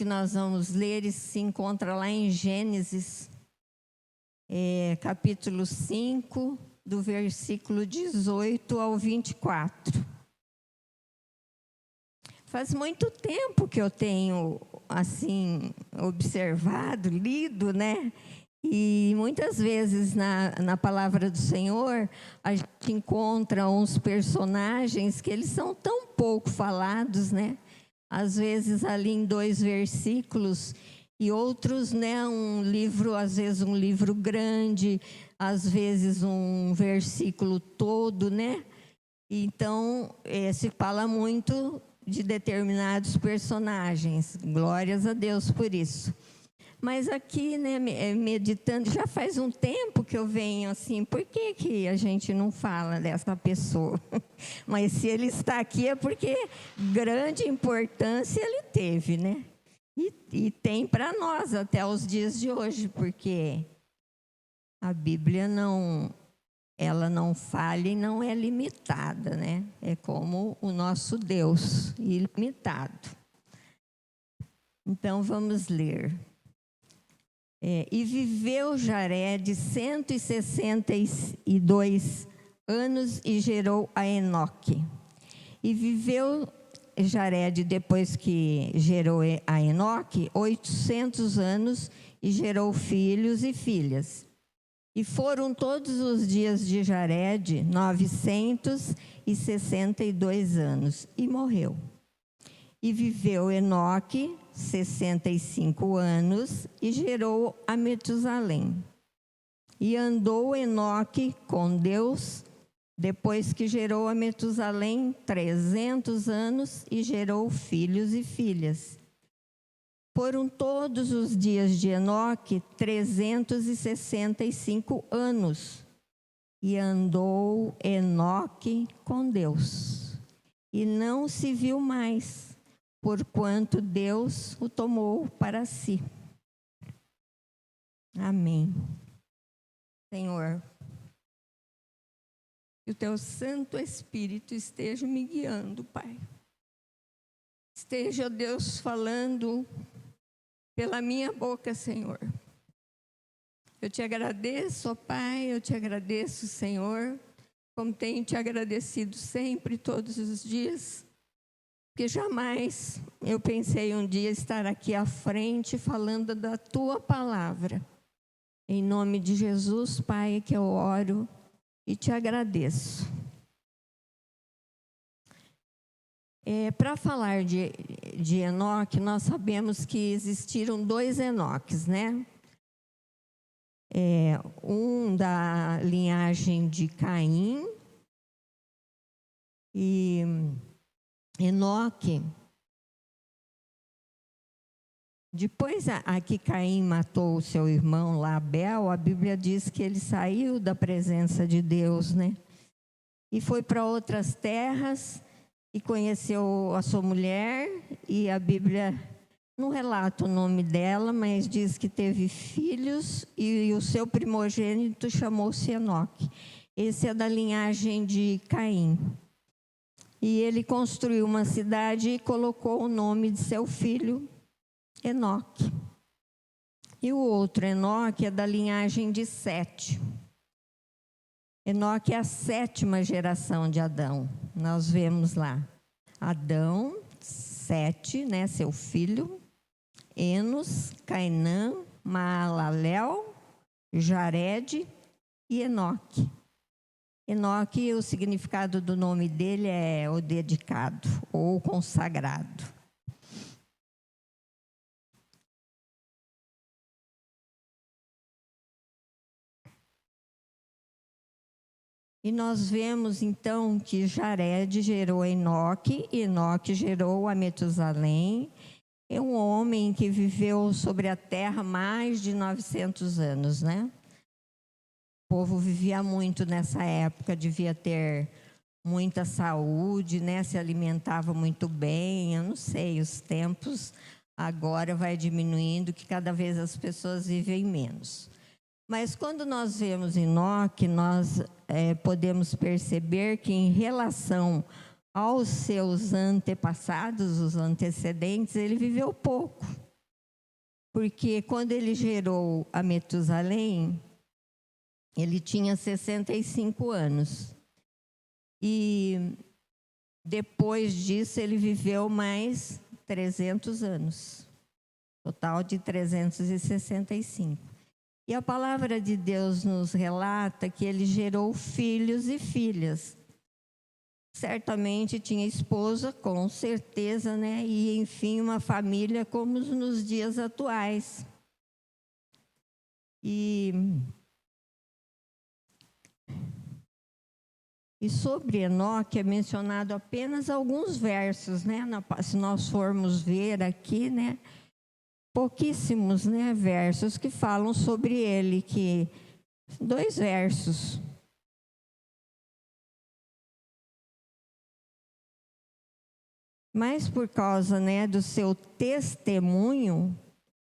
que nós vamos ler se encontra lá em Gênesis, capítulo 5, do versículo 18 ao 24. Faz muito tempo que eu tenho, assim, observado, lido, né? E muitas vezes na palavra do Senhor, a gente encontra uns personagens que eles são tão pouco falados, né? Às vezes ali em 2 versículos, e outros, né? Um livro, às vezes um livro grande, às vezes um versículo todo, né? Então, se fala muito de determinados personagens, glórias a Deus por isso. Mas aqui, né, meditando, já faz um tempo que eu venho assim, por que a gente não fala dessa pessoa? Mas se ele está aqui é porque grande importância ele teve, né? E tem para nós até os dias de hoje, porque a Bíblia ela não falha e não é limitada, né? É como o nosso Deus, ilimitado. Então, vamos ler. E viveu Jared 162 anos e gerou a Enoque. E viveu Jared, depois que gerou a Enoque, 800 anos e gerou filhos e filhas. E foram todos os dias de Jared 962 anos e morreu. E viveu Enoque 65 anos e gerou a Metusalém. E andou Enoque com Deus, depois que gerou a Metusalém 300 anos e gerou filhos e filhas. Foram todos os dias de Enoque 365 anos. E andou Enoque com Deus. E não se viu mais, porquanto Deus o tomou para si. Amém. Senhor, que o teu Santo Espírito esteja me guiando, Pai. Esteja, Deus, falando pela minha boca, Senhor. Eu te agradeço, ó Pai, eu te agradeço, Senhor, como tenho te agradecido sempre, todos os dias, porque jamais eu pensei um dia estar aqui à frente falando da tua palavra. Em nome de Jesus, Pai, que eu oro e te agradeço. Para falar de Enoque, nós sabemos que existiram 2 Enoques, né? Um da linhagem de Caim e Enoque. Depois que Caim matou o seu irmão lá, Abel, a Bíblia diz que ele saiu da presença de Deus, né? E foi para outras terras e conheceu a sua mulher, e a Bíblia não relata o nome dela, mas diz que teve filhos e o seu primogênito chamou-se Enoque. Esse é da linhagem de Caim. E ele construiu uma cidade e colocou o nome de seu filho Enoque. E o outro Enoque é da linhagem de Sete. Enoque é a 7ª geração de Adão. Nós vemos lá Adão, Sete, né, seu filho, Enos, Cainã, Maalalel, Jared e Enoque. Enoque, o significado do nome dele é o dedicado ou consagrado. E nós vemos então que Jared gerou Enoque, e Enoque gerou a Metusalém. É um homem que viveu sobre a terra mais de 900 anos, né? O povo vivia muito nessa época, devia ter muita saúde, né? Se alimentava muito bem, eu não sei, os tempos agora vai diminuindo, que cada vez as pessoas vivem menos. Mas quando nós vemos Enoque, nós podemos perceber que em relação aos seus antepassados, os antecedentes, ele viveu pouco. porque quando ele gerou a Metusalém, ele tinha 65 anos. E depois disso ele viveu mais 300 anos. Total de 365. E a palavra de Deus nos relata que ele gerou filhos e filhas. Certamente tinha esposa, com certeza, né? E, enfim, uma família como nos dias atuais. E sobre Enoque é mencionado apenas alguns versos, né? Se nós formos ver aqui, né? Pouquíssimos, né, versos que falam sobre ele, 2 versos. Mas por causa, né, do seu testemunho,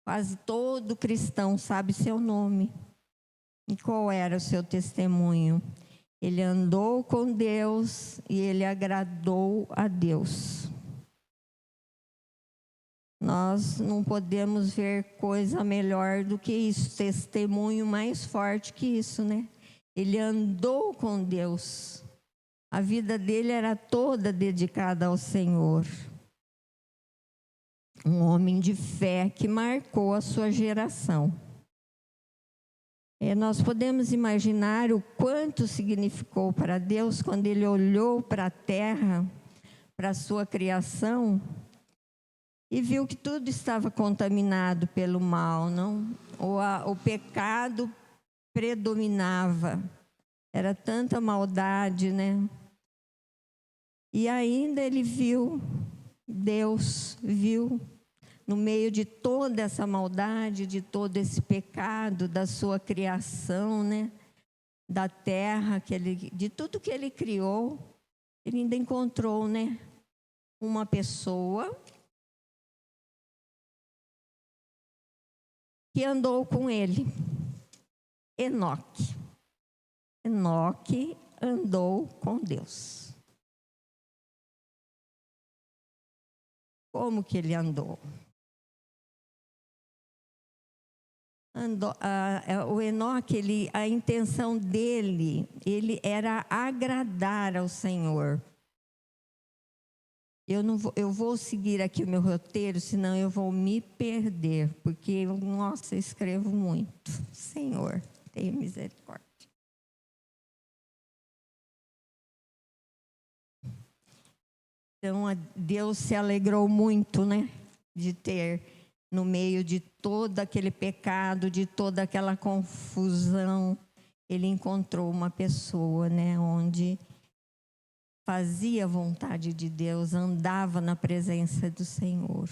quase todo cristão sabe seu nome. E qual era o seu testemunho? Ele andou com Deus e ele agradou a Deus. Nós não podemos ver coisa melhor do que isso, testemunho mais forte que isso, né? Ele andou com Deus. A vida dele era toda dedicada ao Senhor. Um homem de fé que marcou a sua geração. Nós podemos imaginar o quanto significou para Deus quando ele olhou para a terra, para a sua criação, e viu que tudo estava contaminado pelo mal, não? O pecado predominava. Era tanta maldade, né? E ainda ele viu, Deus viu, no meio de toda essa maldade, de todo esse pecado, da sua criação, né? Da terra, de tudo que ele criou, ele ainda encontrou, né? Uma pessoa que andou com ele, Enoque. Enoque andou com Deus. Como que ele andou? O Enoque, a intenção dele, ele era agradar ao Senhor. Eu vou seguir aqui o meu roteiro, senão eu vou me perder, porque, nossa, eu escrevo muito. Senhor, tenha misericórdia. Então, Deus se alegrou muito, né, de ter, no meio de todo aquele pecado, de toda aquela confusão, ele encontrou uma pessoa, né, onde fazia a vontade de Deus, andava na presença do Senhor.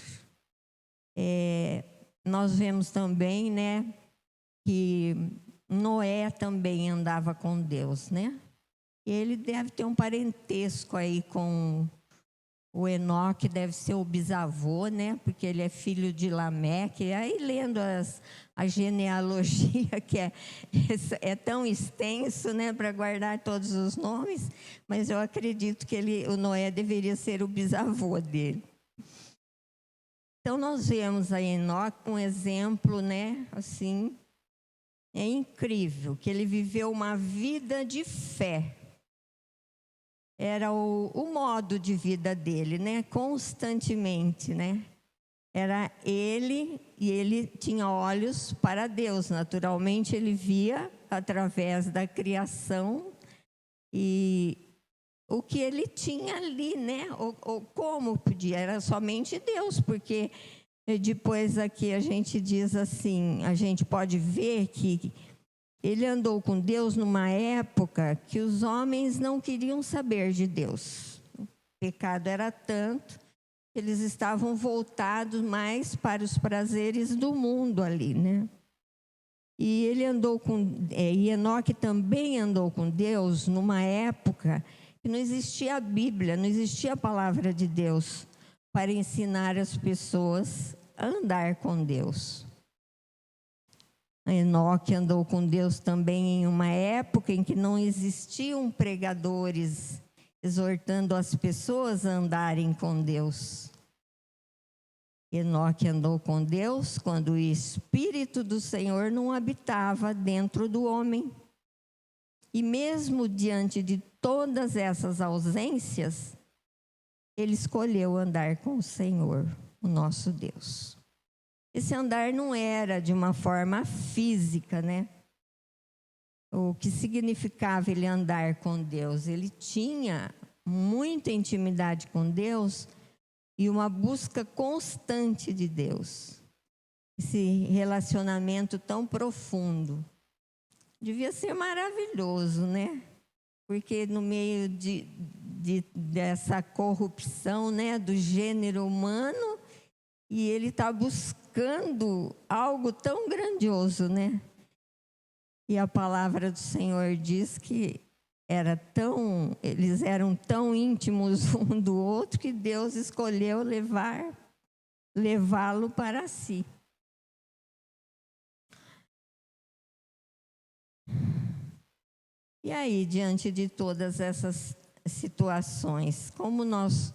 Nós vemos também, né, que Noé também andava com Deus, né? E ele deve ter um parentesco aí com o Enoque, deve ser o bisavô, né? Porque ele é filho de Lameque. Aí lendo a genealogia, que é tão extenso, né, para guardar todos os nomes, mas eu acredito que o Noé deveria ser o bisavô dele. Então nós vemos aí Enoque um exemplo, né, assim, é incrível, que ele viveu uma vida de fé. Era o modo de vida dele, né? Constantemente, né? Era ele, e ele tinha olhos para Deus. Naturalmente, ele via através da criação e o que ele tinha ali, né? Ou como podia, era somente Deus, porque depois aqui a gente diz assim, a gente pode ver que ele andou com Deus numa época que os homens não queriam saber de Deus. O pecado era tanto que eles estavam voltados mais para os prazeres do mundo ali, né? E Enoque também andou com Deus numa época que não existia a Bíblia, não existia a palavra de Deus para ensinar as pessoas a andar com Deus. Enoque andou com Deus também em uma época em que não existiam pregadores exortando as pessoas a andarem com Deus. Enoque andou com Deus quando o Espírito do Senhor não habitava dentro do homem. E mesmo diante de todas essas ausências, ele escolheu andar com o Senhor, o nosso Deus. Esse andar não era de uma forma física, né? O que significava ele andar com Deus? Ele tinha muita intimidade com Deus e uma busca constante de Deus. Esse relacionamento tão profundo. Devia ser maravilhoso, né? Porque no meio dessa corrupção, né, do gênero humano, e ele está buscando algo tão grandioso, né? E a palavra do Senhor diz que eles eram tão íntimos um do outro que Deus escolheu levá-lo para si. E aí, diante de todas essas situações, como nós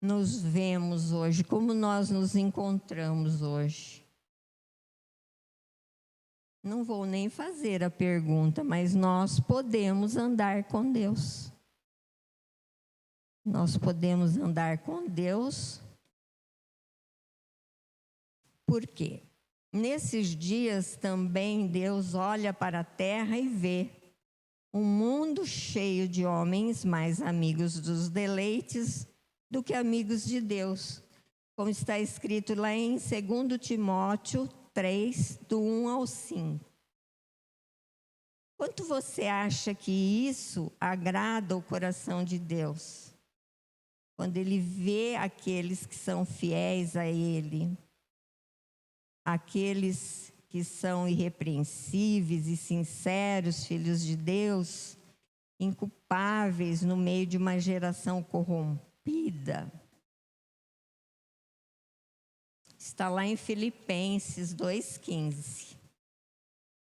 nos vemos hoje, como nós nos encontramos hoje? Não vou nem fazer a pergunta, mas nós podemos andar com Deus. Nós podemos andar com Deus. Por quê? Nesses dias também Deus olha para a terra e vê um mundo cheio de homens mais amigos dos deleites do que amigos de Deus, como está escrito lá em 2 Timóteo 3, do 1 ao 5. Quanto você acha que isso agrada o coração de Deus? Quando Ele vê aqueles que são fiéis a Ele, aqueles que são irrepreensíveis e sinceros, filhos de Deus, inculpáveis no meio de uma geração corrompida. Está lá em Filipenses 2,15.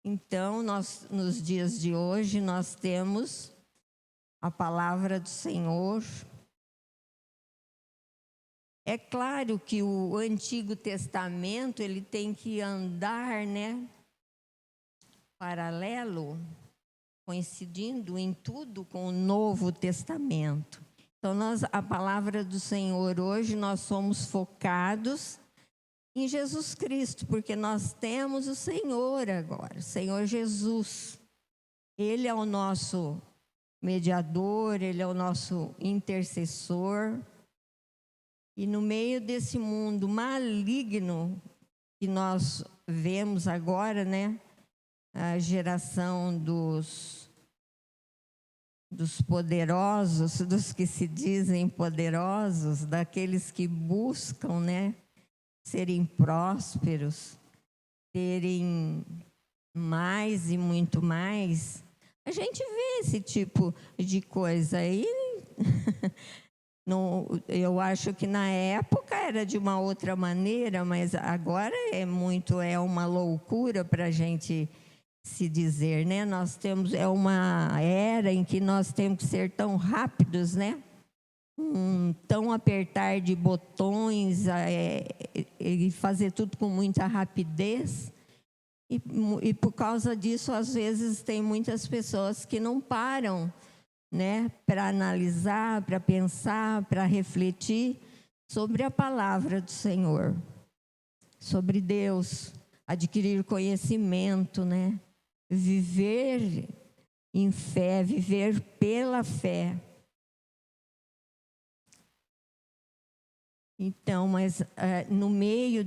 Então, nos dias de hoje, nós temos a palavra do Senhor. É claro que o Antigo Testamento, ele tem que andar, né, paralelo, coincidindo em tudo com o Novo Testamento. Então, a palavra do Senhor hoje, nós somos focados em Jesus Cristo, porque nós temos o Senhor agora, o Senhor Jesus. Ele é o nosso mediador, Ele é o nosso intercessor. E no meio desse mundo maligno que nós vemos agora, né? A geração dos poderosos, dos que se dizem poderosos, daqueles que buscam, né? Serem prósperos, terem mais e muito mais. A gente vê esse tipo de coisa aí. Eu acho que na época era de uma outra maneira, mas agora é uma loucura para a gente se dizer, né? É uma era em que nós temos que ser tão rápidos, né? Tão apertar de botões e fazer tudo com muita rapidez. E por causa disso, às vezes, tem muitas pessoas que não param, né, para analisar, para pensar, para refletir sobre a palavra do Senhor, sobre Deus, adquirir conhecimento, né, viver em fé, viver pela fé. Então, mas no meio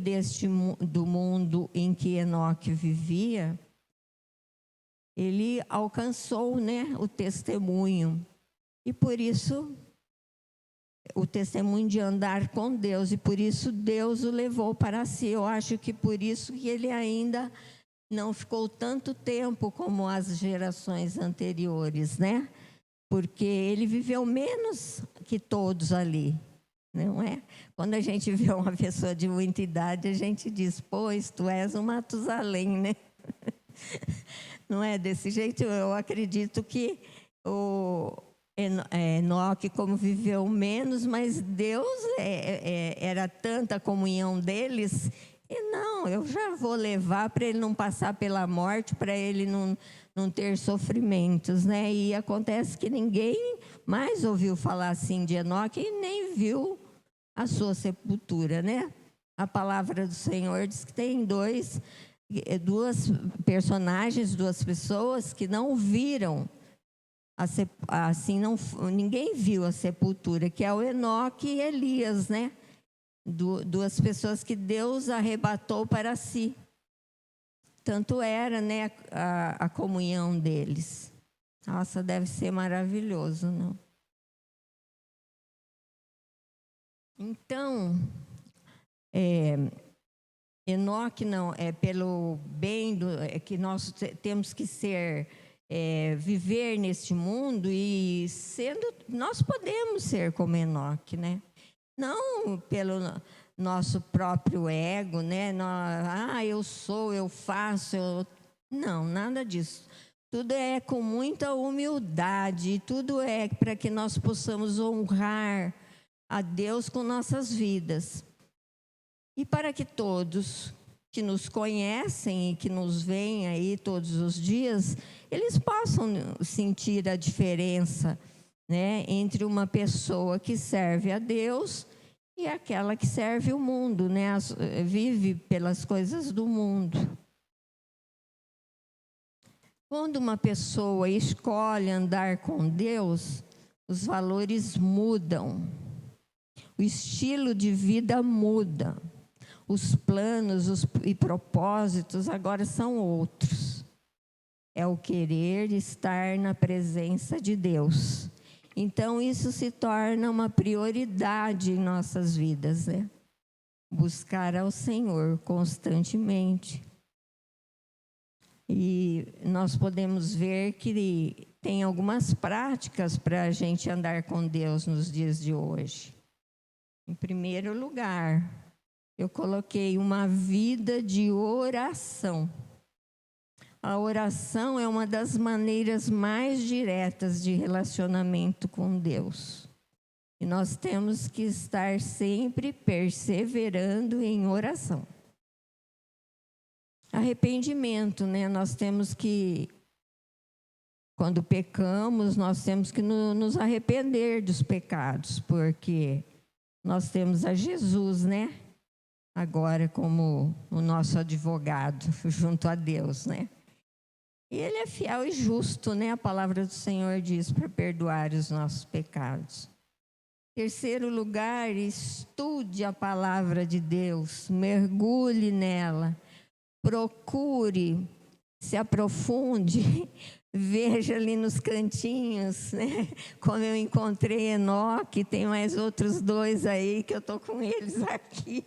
do mundo em que Enoque vivia, ele alcançou, né, o testemunho. E por isso, o testemunho de andar com Deus. E por isso Deus o levou para si. Eu acho que por isso que ele ainda não ficou tanto tempo como as gerações anteriores, né? Porque ele viveu menos que todos ali, não é? Quando a gente vê uma pessoa de muita idade, a gente diz, pois, tu és um Matusalém, né? Não é desse jeito? Eu acredito que Enoque como viveu menos, mas Deus era tanta a comunhão deles, e não, eu já vou levar para ele não passar pela morte, para ele não ter sofrimentos, né? E acontece que ninguém mais ouviu falar assim de Enoque e nem viu a sua sepultura, né? A palavra do Senhor diz que tem duas personagens, duas pessoas que não viram assim, ninguém viu a sepultura, que é o Enoque e Elias, né? Duas pessoas que Deus arrebatou para si. Tanto era, né, a comunhão deles. Nossa, deve ser maravilhoso, não? Então, Enoque não é pelo bem que nós temos que viver neste mundo, e nós podemos ser como Enoque, né? Não pelo nosso próprio ego, né? Eu sou, eu faço, não, nada disso. Tudo é com muita humildade, tudo é para que nós possamos honrar a Deus com nossas vidas. E para que todos que nos conhecem e que nos veem aí todos os dias, eles possam sentir a diferença, né, entre uma pessoa que serve a Deus e aquela que serve o mundo, né, vive pelas coisas do mundo. Quando uma pessoa escolhe andar com Deus, os valores mudam, o estilo de vida muda. Os planos e propósitos agora são outros. É o querer estar na presença de Deus. Então, isso se torna uma prioridade em nossas vidas, né? Buscar ao Senhor constantemente. E nós podemos ver que tem algumas práticas para a gente andar com Deus nos dias de hoje. Em primeiro lugar, eu coloquei uma vida de oração. A oração é uma das maneiras mais diretas de relacionamento com Deus. E nós temos que estar sempre perseverando em oração. Arrependimento, né? Nós temos que, quando pecamos, nós temos que nos arrepender dos pecados, porque nós temos a Jesus, né? Agora como o nosso advogado junto a Deus, né? E Ele é fiel e justo, né? A palavra do Senhor diz para perdoar os nossos pecados. Terceiro lugar, estude a palavra de Deus, mergulhe nela, procure, se aprofunde, veja ali nos cantinhos, né? Como eu encontrei Enoque, tem mais outros dois aí que eu estou com eles aqui.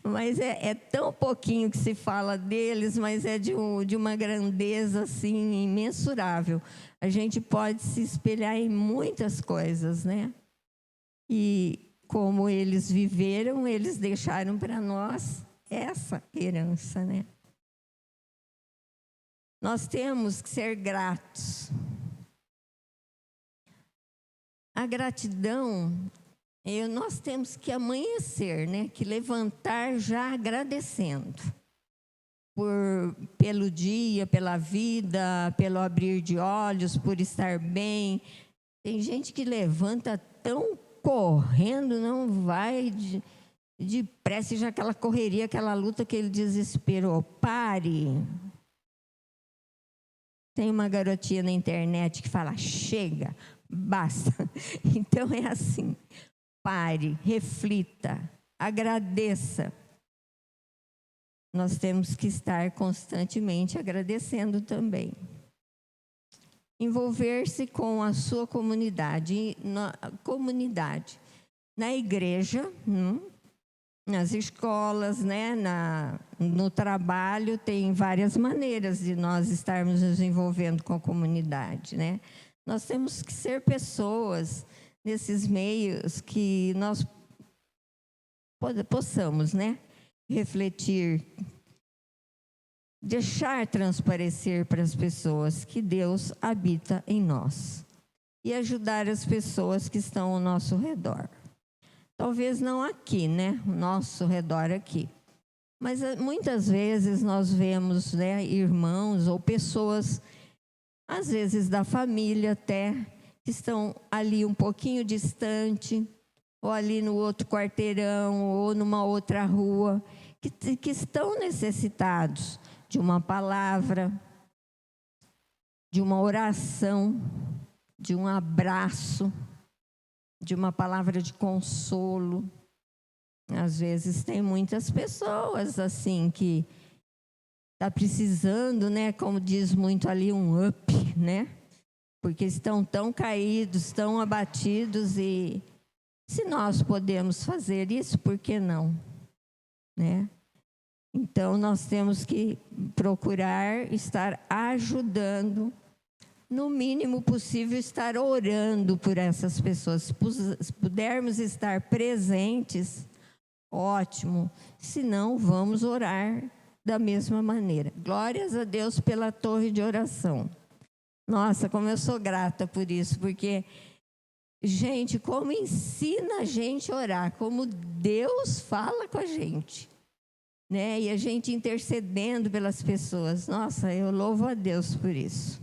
Mas é tão pouquinho que se fala deles, mas é de uma grandeza assim imensurável. A gente pode se espelhar em muitas coisas, né? E como eles viveram, eles deixaram para nós essa herança, né? Nós temos que ser gratos. A gratidão, nós temos que amanhecer, né? Que levantar já agradecendo pelo dia, pela vida, pelo abrir de olhos, por estar bem. Tem gente que levanta tão correndo, não vai depressa, já aquela correria, aquela luta, aquele desespero. Pare. Tem uma garotinha na internet que fala, chega, basta. Então é assim, pare, reflita, agradeça. Nós temos que estar constantemente agradecendo também. Envolver-se com a sua comunidade, na igreja, nas escolas, né, no trabalho, tem várias maneiras de nós estarmos nos envolvendo com a comunidade, né? Nós temos que ser pessoas nesses meios que nós possamos, né, refletir, deixar transparecer para as pessoas que Deus habita em nós. e ajudar as pessoas que estão ao nosso redor. Talvez não aqui, né? O nosso redor aqui. Mas muitas vezes nós vemos, né, irmãos ou pessoas, às vezes da família até, que estão ali um pouquinho distante, ou ali no outro quarteirão, ou numa outra rua, que estão necessitados de uma palavra, de uma oração, de um abraço, de uma palavra de consolo. Às vezes tem muitas pessoas assim que está precisando, né, como diz muito ali, um up, né? Porque estão tão caídos, tão abatidos, e se nós podemos fazer isso, por que não? Né? Então, nós temos que procurar estar ajudando, no mínimo possível, estar orando por essas pessoas. Se pudermos estar presentes, ótimo. Se não, vamos orar da mesma maneira. Glórias a Deus pela torre de oração. Nossa, como eu sou grata por isso, porque, gente, como ensina a gente a orar, como Deus fala com a gente, né? E a gente intercedendo pelas pessoas. Nossa, eu louvo a Deus por isso.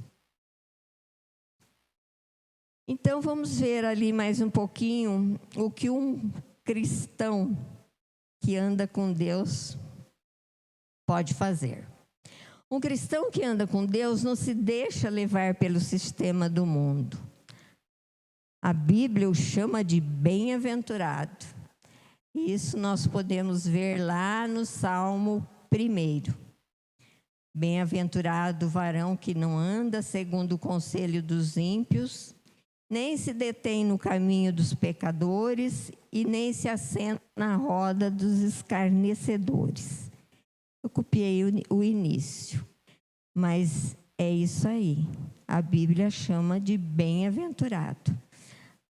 Então, vamos ver ali mais um pouquinho o que um cristão que anda com Deus pode fazer. Um cristão que anda com Deus não se deixa levar pelo sistema do mundo. A Bíblia o chama de bem-aventurado. Isso nós podemos ver lá no Salmo 1. Bem-aventurado o varão que não anda segundo o conselho dos ímpios, nem se detém no caminho dos pecadores e nem se assenta na roda dos escarnecedores. Eu copiei o início, mas é isso aí. A Bíblia chama de bem-aventurado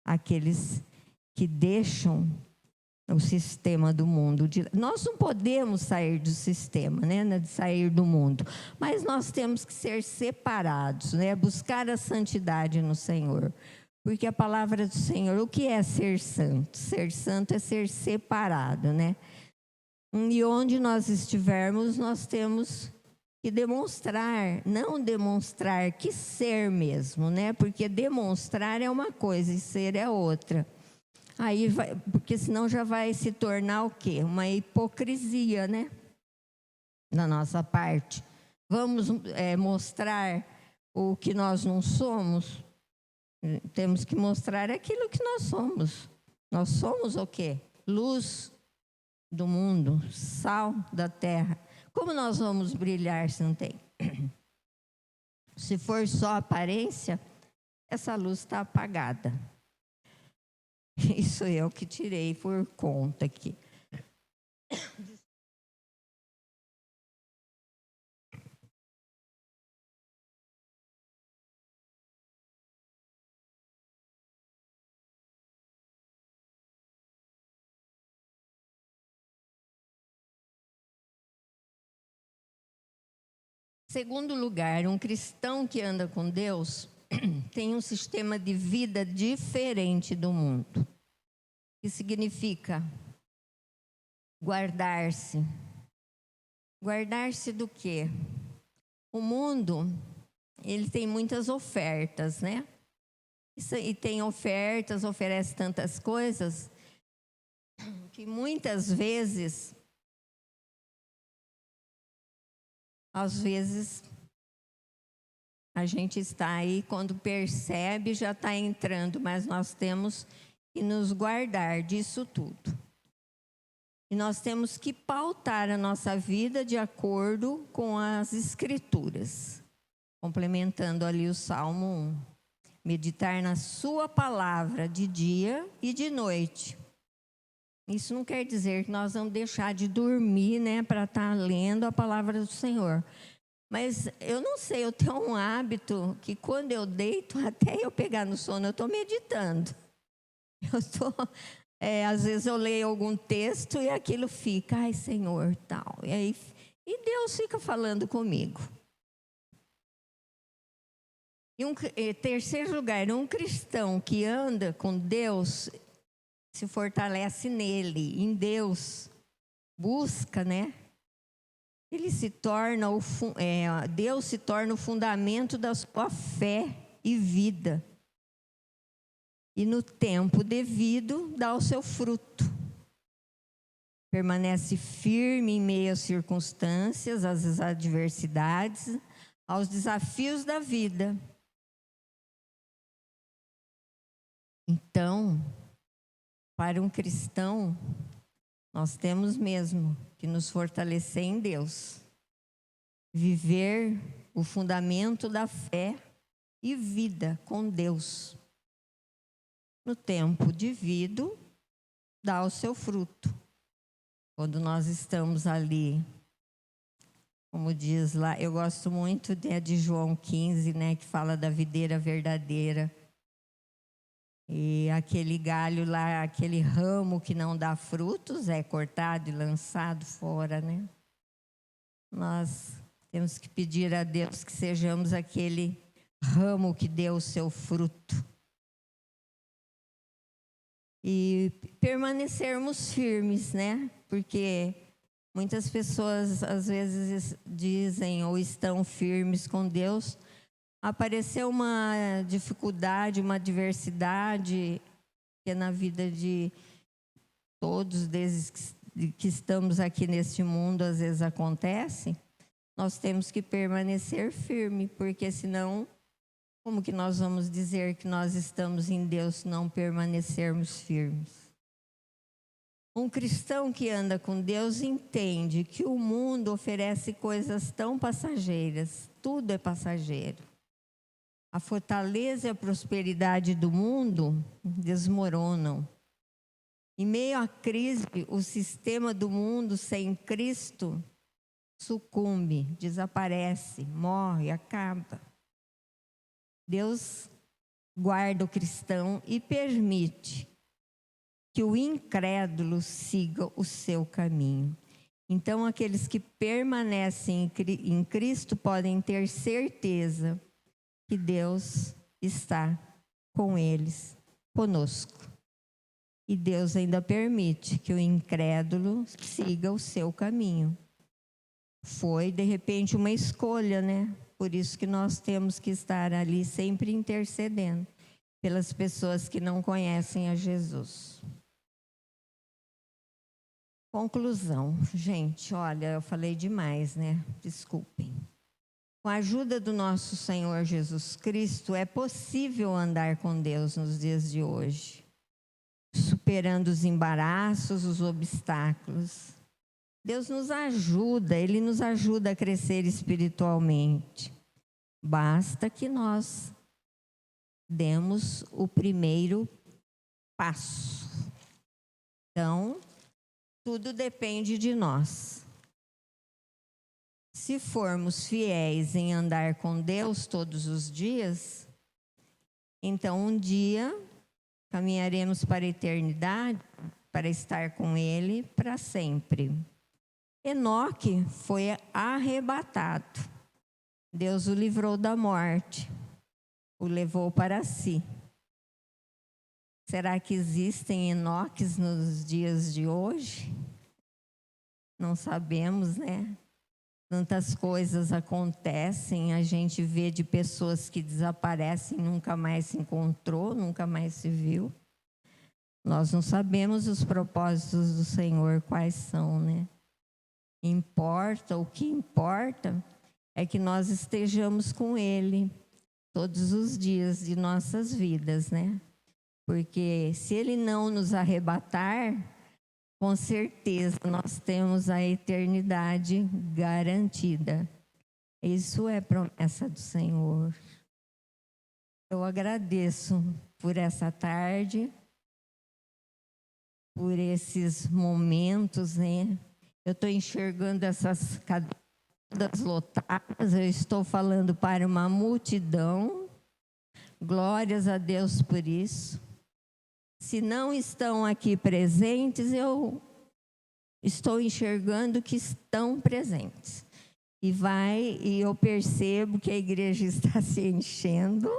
aqueles que deixam o sistema do mundo. Nós não podemos sair do sistema, né, de sair do mundo, mas nós temos que ser separados, né, buscar a santidade no Senhor. Porque a palavra do Senhor, o que é ser santo? Ser santo é ser separado, né? E onde nós estivermos, nós temos que demonstrar, não demonstrar, que ser mesmo, né? Porque demonstrar é uma coisa e ser é outra. Aí vai, porque senão já vai se tornar o quê? Uma hipocrisia, né? Da nossa parte. Vamos mostrar o que nós não somos? Temos que mostrar aquilo que nós somos. Nós somos o quê? Luz do mundo, sal da terra. Como nós vamos brilhar se não tem? Se for só aparência, essa luz está apagada. Isso eu que tirei por conta aqui. Segundo lugar, um cristão que anda com Deus tem um sistema de vida diferente do mundo. Que significa guardar-se. Guardar-se do quê? O mundo, ele tem muitas ofertas, né? E tem ofertas, oferece tantas coisas, que muitas vezes, às vezes, a gente está aí, quando percebe, já está entrando, mas nós temos que nos guardar disso tudo. E nós temos que pautar a nossa vida de acordo com as Escrituras. Complementando ali o Salmo 1. Meditar na sua palavra de dia e de noite. Isso não quer dizer que nós vamos deixar de dormir, né, para estar lendo a palavra do Senhor. Mas eu não sei, eu tenho um hábito que quando eu deito, até eu pegar no sono, eu estou meditando. Às vezes eu leio algum texto e aquilo fica, ai Senhor, tal. E Deus fica falando comigo. Em terceiro lugar, um cristão que anda com Deus se fortalece nele, em Deus, busca, né? Ele se torna Deus se torna o fundamento da sua fé e vida. E no tempo devido dá o seu fruto. Permanece firme em meio às circunstâncias, às adversidades, aos desafios da vida. Então, para um cristão, nós temos mesmo que nos fortalecer em Deus, viver o fundamento da fé e vida com Deus. No tempo devido, dá o seu fruto. Quando nós estamos ali, como diz lá, eu gosto muito de João 15, né, que fala da videira verdadeira. E aquele galho lá, aquele ramo que não dá frutos, é cortado e lançado fora, né? Nós temos que pedir a Deus que sejamos aquele ramo que dê o seu fruto. E permanecermos firmes, né? Porque muitas pessoas às vezes dizem ou estão firmes com Deus. Apareceu uma dificuldade, uma adversidade que é na vida de todos desde que estamos aqui neste mundo, às vezes acontece. Nós temos que permanecer firme, porque senão, como que nós vamos dizer que nós estamos em Deus se não permanecermos firmes? Um cristão que anda com Deus entende que o mundo oferece coisas tão passageiras, tudo é passageiro. A fortaleza e a prosperidade do mundo desmoronam. Em meio à crise, o sistema do mundo sem Cristo sucumbe, desaparece, morre, acaba. Deus guarda o cristão e permite que o incrédulo siga o seu caminho. Então, aqueles que permanecem em Cristo podem ter certeza que Deus está com eles, conosco. E Deus ainda permite que o incrédulo siga o seu caminho. Foi, de repente, uma escolha, né? Por isso que nós temos que estar ali sempre intercedendo pelas pessoas que não conhecem a Jesus. Conclusão. Gente, olha, eu falei demais, né? Desculpem. Com a ajuda do nosso Senhor Jesus Cristo, é possível andar com Deus nos dias de hoje, superando os embaraços, os obstáculos. Deus nos ajuda, Ele nos ajuda a crescer espiritualmente. Basta que nós demos o primeiro passo. Então, tudo depende de nós. Se formos fiéis em andar com Deus todos os dias, então um dia caminharemos para a eternidade, para estar com Ele para sempre. Enoque foi arrebatado. Deus o livrou da morte, o levou para si. Será que existem Enoques nos dias de hoje? Não sabemos, né? Tantas coisas acontecem, a gente vê de pessoas que desaparecem, nunca mais se encontrou, nunca mais se viu. Nós não sabemos os propósitos do Senhor, quais são, né? O que importa é que nós estejamos com Ele todos os dias de nossas vidas, né? Porque se Ele não nos arrebatar, com certeza nós temos a eternidade garantida. Isso é promessa do Senhor. Eu agradeço por essa tarde, por esses momentos, né? Eu estou enxergando essas cadeiras lotadas, eu estou falando para uma multidão. Glórias a Deus por isso. Se não estão aqui presentes, eu estou enxergando que estão presentes. e eu percebo que a igreja está se enchendo.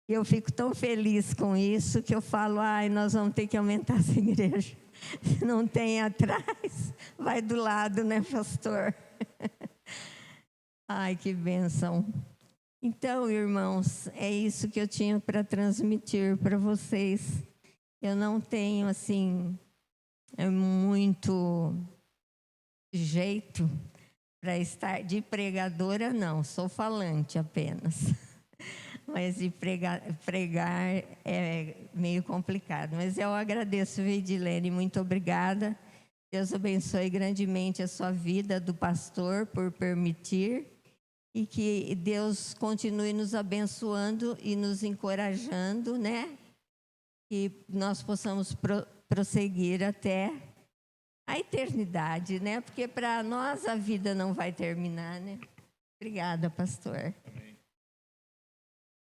Eu fico tão feliz com isso que eu falo, nós vamos ter que aumentar essa igreja. Se não tem atrás, vai do lado, né, pastor? Ai, que bênção. Então, irmãos, é isso que eu tinha para transmitir para vocês. Eu não tenho, assim, muito jeito para estar de pregadora, não. Sou falante apenas. Mas de pregar é meio complicado. Mas eu agradeço, Vidilene, muito obrigada. Deus abençoe grandemente a sua vida, do pastor, por permitir. E que Deus continue nos abençoando e nos encorajando, né? Que nós possamos prosseguir até a eternidade, né? Porque para nós a vida não vai terminar, né? Obrigada, pastor. Amém.